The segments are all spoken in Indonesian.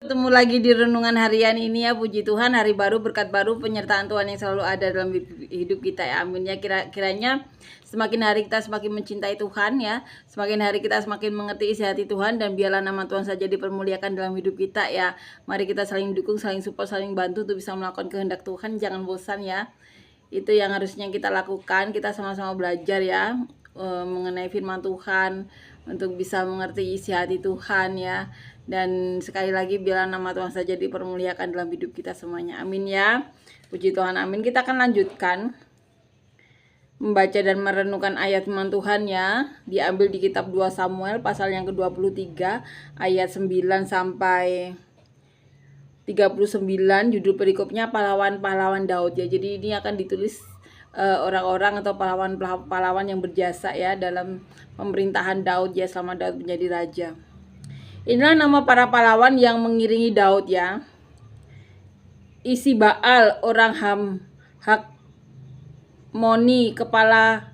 Ketemu lagi di renungan harian ini ya, puji Tuhan, hari baru, berkat baru, penyertaan Tuhan yang selalu ada dalam hidup kita ya, amin ya. Kiranya semakin hari kita semakin mencintai Tuhan ya, semakin hari kita semakin mengerti isi hati Tuhan, dan biarlah nama Tuhan saja dipermuliakan dalam hidup kita ya. Mari kita saling dukung, saling support, saling bantu untuk bisa melakukan kehendak Tuhan, jangan bosan ya. Itu yang harusnya kita lakukan, kita sama-sama belajar ya mengenai firman Tuhan, untuk bisa mengerti isi hati Tuhan ya. Dan sekali lagi biarlah nama Tuhan saja dipermuliakan dalam hidup kita semuanya, amin ya. Puji Tuhan, amin. Kita akan lanjutkan membaca dan merenungkan ayat firman Tuhan ya. Diambil di kitab 2 Samuel pasal yang ke-23 ayat 9 sampai 39. Judul perikopnya pahlawan-pahlawan Daud ya. Jadi ini akan ditulis orang-orang atau pahlawan-pahlawan yang berjasa ya dalam pemerintahan Daud ya, selama Daud menjadi raja. Inilah nama para pahlawan yang mengiringi Daud ya. Isbaal orang Hakmoni, kepala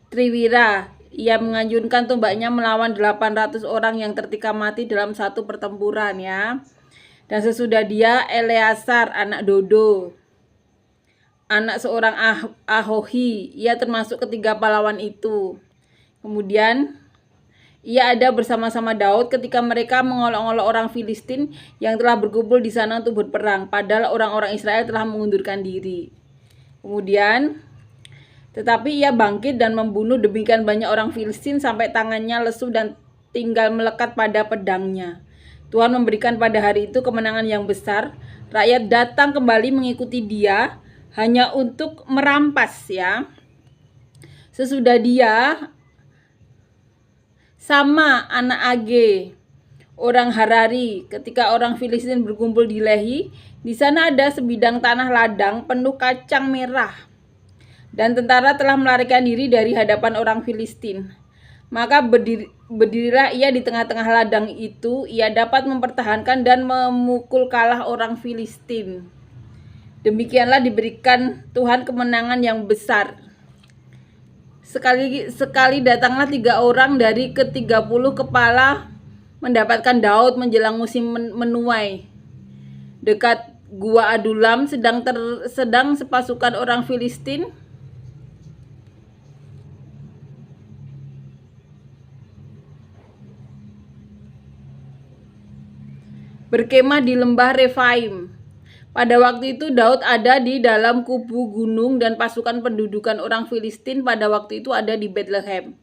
Triwira, ia mengayunkan tombaknya melawan 800 orang yang tertikam mati dalam satu pertempuran ya. Dan sesudah dia, Eleasar anak Dodo, anak seorang Ahohi, ia termasuk ketiga pahlawan itu. Kemudian ia ada bersama-sama Daud ketika mereka mengolok-olok orang Filistin yang telah berkumpul di sana untuk berperang, padahal orang-orang Israel telah mengundurkan diri. Kemudian, tetapi ia bangkit dan membunuh demikian banyak orang Filistin sampai tangannya lesu dan tinggal melekat pada pedangnya. Tuhan memberikan pada hari itu kemenangan yang besar. Rakyat datang kembali mengikuti dia hanya untuk merampas ya. Sesudah dia, sama anak Age, orang Harari, ketika orang Filistin berkumpul di Lehi, di sana ada sebidang tanah ladang penuh kacang merah. Dan tentara telah melarikan diri dari hadapan orang Filistin. Maka berdirilah ia di tengah-tengah ladang itu, ia dapat mempertahankan dan memukul kalah orang Filistin. Demikianlah diberikan Tuhan kemenangan yang besar. Sekali datanglah 3 orang dari ke-30 kepala mendapatkan Daud menjelang musim menuai. Dekat gua Adulam sedang sepasukan orang Filistin berkemah di lembah Refaim. Pada waktu itu Daud ada di dalam kubu gunung dan pasukan pendudukan orang Filistin pada waktu itu ada di Bethlehem.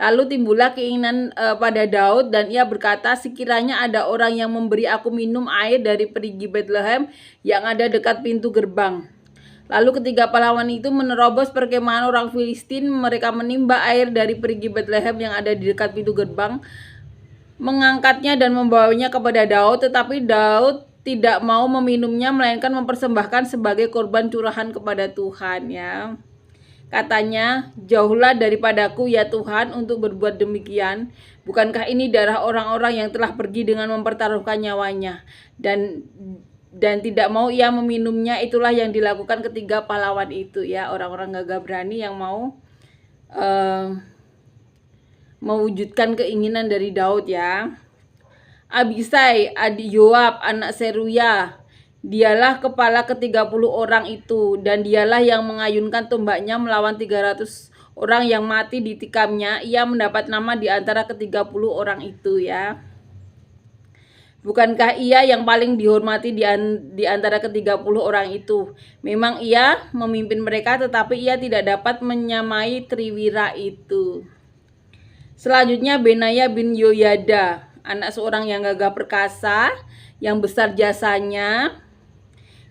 Lalu timbullah keinginan pada Daud dan ia berkata, sekiranya ada orang yang memberi aku minum air dari perigi Bethlehem yang ada dekat pintu gerbang. Lalu ketiga pahlawan itu menerobos perkemahan orang Filistin, mereka menimba air dari perigi Bethlehem yang ada di dekat pintu gerbang, mengangkatnya dan membawanya kepada Daud, tetapi Daud tidak mau meminumnya, melainkan mempersembahkan sebagai korban curahan kepada Tuhan ya. Katanya, jauhlah daripadaku ya Tuhan untuk berbuat demikian. Bukankah ini darah orang-orang yang telah pergi dengan mempertaruhkan nyawanya? Dan tidak mau ia meminumnya. Itulah yang dilakukan ketiga pahlawan itu ya, orang-orang gagah berani yang mau mewujudkan keinginan dari Daud ya. Abisai adik Yoab anak Seruya, dialah kepala ke-30 orang itu, dan dialah yang mengayunkan tombaknya melawan 300 orang yang mati ditikamnya. Ia mendapat nama di antara ke-30 orang itu ya. Bukankah ia yang paling dihormati di antara ke-30 orang itu? Memang ia memimpin mereka, tetapi ia tidak dapat menyamai Triwira itu. Selanjutnya Benaya bin Yoyada, anak seorang yang gagah perkasa, yang besar jasanya,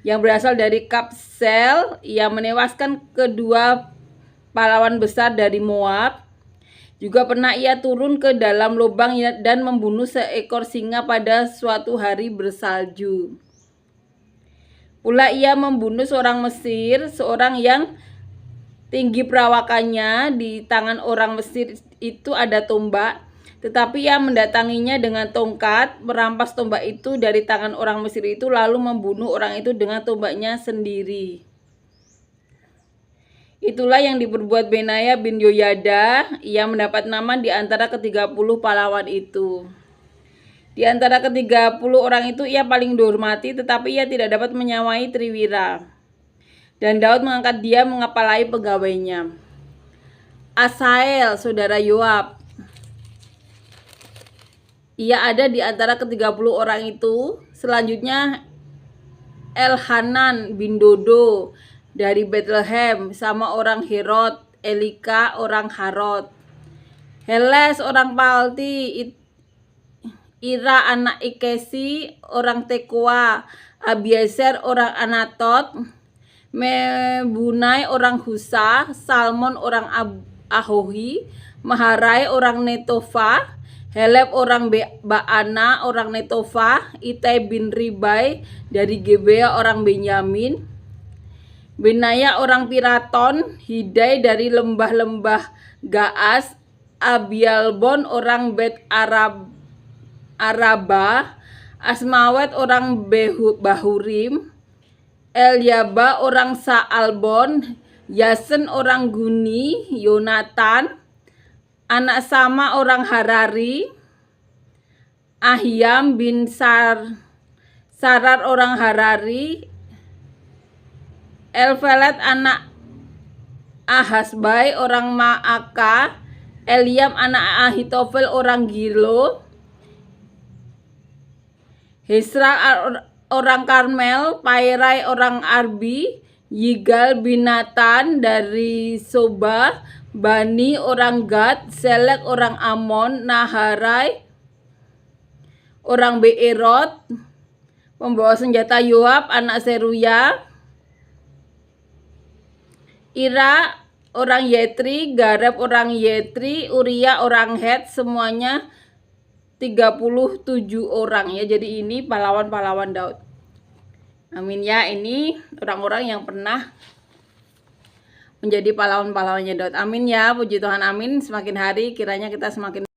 yang berasal dari Kapsel. Ia menewaskan kedua pahlawan besar dari Moab. Juga pernah ia turun ke dalam lubang dan membunuh seekor singa pada suatu hari bersalju. Pula ia membunuh seorang Mesir, seorang yang tinggi perawakannya. Di tangan orang Mesir itu ada tombak, tetapi ia mendatanginya dengan tongkat, merampas tombak itu dari tangan orang Mesir itu, lalu membunuh orang itu dengan tombaknya sendiri. Itulah yang diperbuat Benaya bin Yoyada. Ia mendapat nama di antara ke-30 pahlawan itu. Di antara ke-30 orang itu ia paling dihormati, tetapi ia tidak dapat menyamai Triwira. Dan Daud mengangkat dia mengepalai pegawainya. Asael, saudara Yoab. Ia ada di antara ke-30 orang itu. Selanjutnya Elhanan bin Dodo dari Bethlehem sama orang Herod, Elika orang Harod, Heles orang Palti, Ira anak Ikesi orang Tekoa, Abiezer orang Anatot, Mebunai orang Husa, Salmon orang Ahohi, Maharai orang Netofa, Heleb orang Baana orang Netofa, Itai bin Ribai dari Gebea orang Benyamin, Benaya orang Piraton, Hidai dari lembah-lembah Gaas, Abialbon orang Bet Araba, Asmawet orang Bahurim, Eliaba orang Saalbon, Yasen orang Guni, Yonatan, anak Sama orang Harari, Ahiam bin Sarar orang Harari, Elfelet anak Ahasbai orang Maaka, Eliam anak Ahitofel orang Gilo, Hesra orang Karmel, Pairai orang Arbi, Yigal bin Natan dari Soba, Bani orang Gad, Selek orang Amon, Naharai orang Beerot, pembawa senjata Yoab anak Seruya, Ira orang Yetri, Gareb orang Yetri, Uria orang Het, semuanya 37 orang ya. Jadi ini pahlawan-pahlawan Daud. Amin ya, ini orang-orang yang pernah menjadi pahlawan-pahlawannya Daud. Amin ya, puji Tuhan, amin. Semakin hari kiranya kita semakin